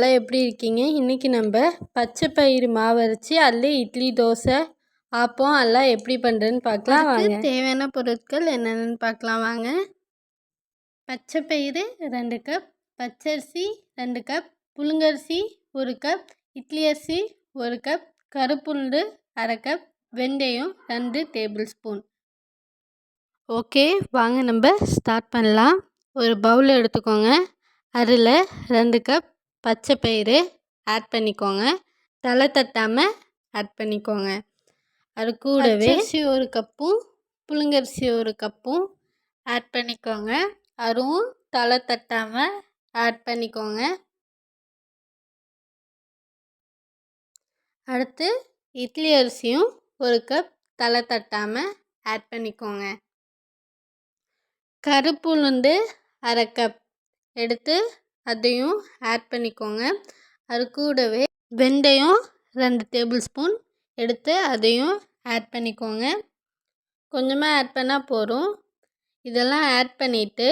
எல்லாம் எப்படி இருக்கீங்க? இன்றைக்கி நம்ம பச்சை பயிறு மாவு அரைச்சி அதில் இட்லி, தோசை, ஆப்பம் எல்லாம் எப்படி பண்ணுறதுன்னு பார்க்கலாம் வாங்க. தேவையான பொருட்கள் என்னென்னு பார்க்கலாம் வாங்க. பச்சை பயிறு 2 கப், பச்சரிசி 2 கப், புழுங்கரிசி 1 கப், இட்லி அரிசி 1 கப், கருப்புளுந்து 1/2 கப், வெந்தயம் 2 டேபிள் ஸ்பூன். ஓகே, வாங்க நம்ம ஸ்டார்ட் பண்ணலாம். ஒரு பவுல் எடுத்துக்கோங்க. அதில் 2 கப் பச்சை பயிறு ஆட் பண்ணிக்கோங்க. தலை தட்டாமல் ஆட் பண்ணிக்கோங்க. அது கூடவே அரிசி 1 கப்பும் புழுங்கரிசி 1 கப்பும் ஆட் பண்ணிக்கோங்க. அதுவும் தலை தட்டாமல் ஆட் பண்ணிக்கோங்க. அடுத்து இட்லி அரிசியும் 1 கப் தலை தட்டாமல் ஆட் பண்ணிக்கோங்க. கருப்பு உளுந்து 1/2 கப் எடுத்து அதையும் ஆட் பண்ணிக்கோங்க. அது கூடவே வெந்தயம் 2 டேபிள் ஸ்பூன் எடுத்து அதையும் ஆட் பண்ணிக்கோங்க. கொஞ்சமாக ஆட் பண்ணால் போதும். இதெல்லாம் ஆட் பண்ணிவிட்டு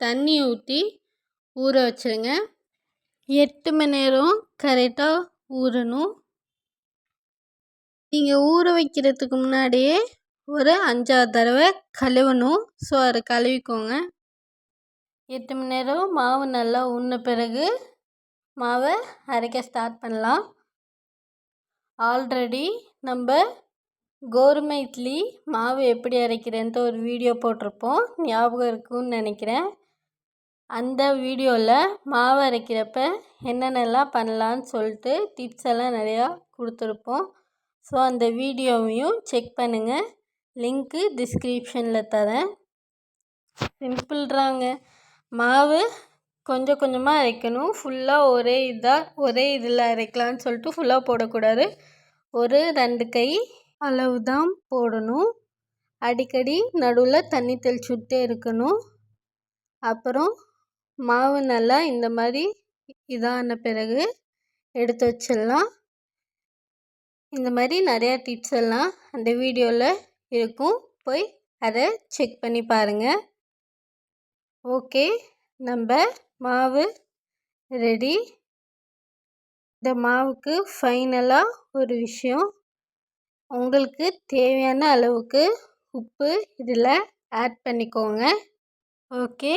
தண்ணி ஊற்றி ஊற வச்சுருங்க. 8 மணி நேரம் கரெக்டாக ஊறணும். நீங்கள் ஊற வைக்கிறதுக்கு முன்னாடியே ஒரு 5-6 தடவை கழுவணும். ஸோ அதை கழுவிக்கோங்க. 8 மணி நேரம் மாவு நல்லா ஊறின பிறகு மாவை அரைக்க ஸ்டார்ட் பண்ணலாம். ஆல்ரெடி நம்ம கோதுமை இட்லி மாவு எப்படி அரைக்கிறேன்ட்டு ஒரு வீடியோ போட்டிருப்போம், ஞாபகம் இருக்குன்னு நினைக்கிறேன். அந்த வீடியோவில் மாவு அரைக்கிறப்ப என்னென்னலாம் பண்ணலான்னு சொல்லிட்டு டிப்ஸ் எல்லாம் நிறையா கொடுத்துருப்போம். ஸோ அந்த வீடியோவையும் செக் பண்ணுங்கள். லிங்க்கு டிஸ்கிரிப்ஷனில் தரேன். சிம்பிள்றாங்க. மாவு கொஞ்சம் கொஞ்சமாக அரைக்கணும். ஃபுல்லாக ஒரே இதில் அரைக்கலான்னு சொல்லிட்டு ஃபுல்லாக போடக்கூடாது. ஒரு 2 கை அளவு தான் போடணும். அடிக்கடி நடுவில் தண்ணி தெளிச்சு விட்டே இருக்கணும். அப்புறம் மாவு நல்லா இந்த மாதிரி இதான பிறகு எடுத்து வச்சிடலாம். இந்த மாதிரி நிறையா டிப்ஸ் எல்லாம் அந்த வீடியோவில் இருக்கும், போய் அதை செக் பண்ணி பாருங்கள். ஓகே, நம்ம மாவு ரெடி. இந்த மாவுக்கு ஃபைனலாக ஒரு விஷயம், உங்களுக்கு தேவையான அளவுக்கு உப்பு இதில் ஆட் பண்ணிக்கோங்க. ஓகே,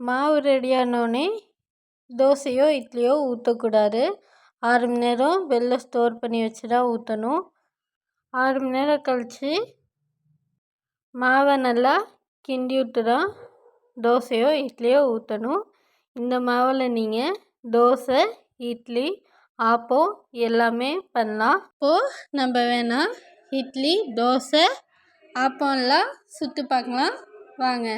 மாவு ரெடியானோடனே தோசையோ இட்லியோ ஊற்றக்கூடாது. 6 மணி நேரம் வெளில ஸ்டோர் பண்ணி வச்சு தான் ஊற்றணும். 6 மணி நேரம் கழித்து மாவை நல்லா கிண்டி விட்டு தான் தோசையோ இட்லியோ ஊற்றணும். இந்த மாவில் நீங்கள் தோசை, இட்லி, ஆப்பம் எல்லாமே பண்ணலாம். இப்போது நம்ம வேணால் இட்லி, தோசை, ஆப்பம்லாம் சுட்டு பார்க்கலாம் வாங்க.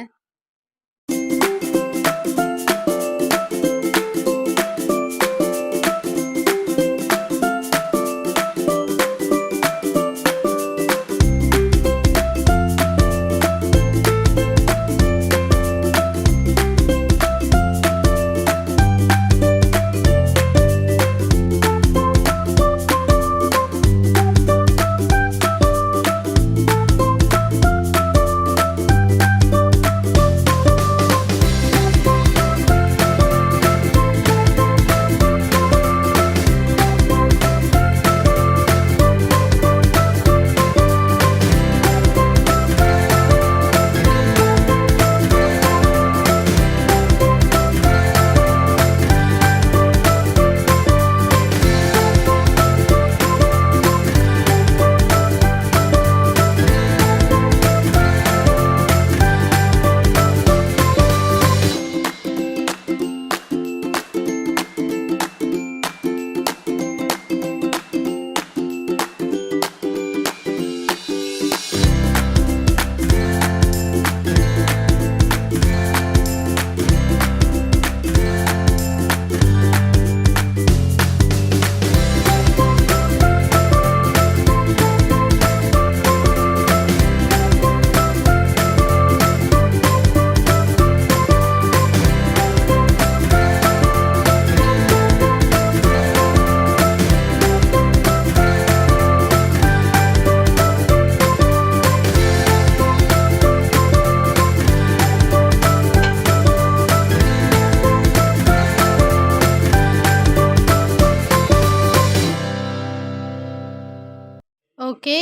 ஓகே,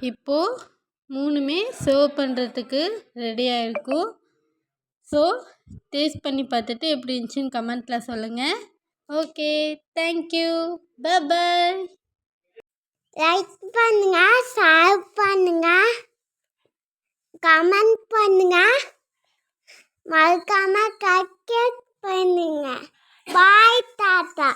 இப்போது 3மே சர்வ் பண்ணுறதுக்கு ரெடியாக இருக்கும். ஸோ டேஸ்ட் பண்ணி பார்த்துட்டு எப்படி இருந்துச்சுன்னு கமெண்ட்டில் சொல்லுங்கள். ஓகே, தேங்க்யூ, பாய். லைக் பண்ணுங்க, ஷேர் பண்ணுங்க, கமெண்ட் பண்ணுங்க, மறக்காம சப்ஸ்கிரைப் பண்ணுங்க. பாய், டாட்டா.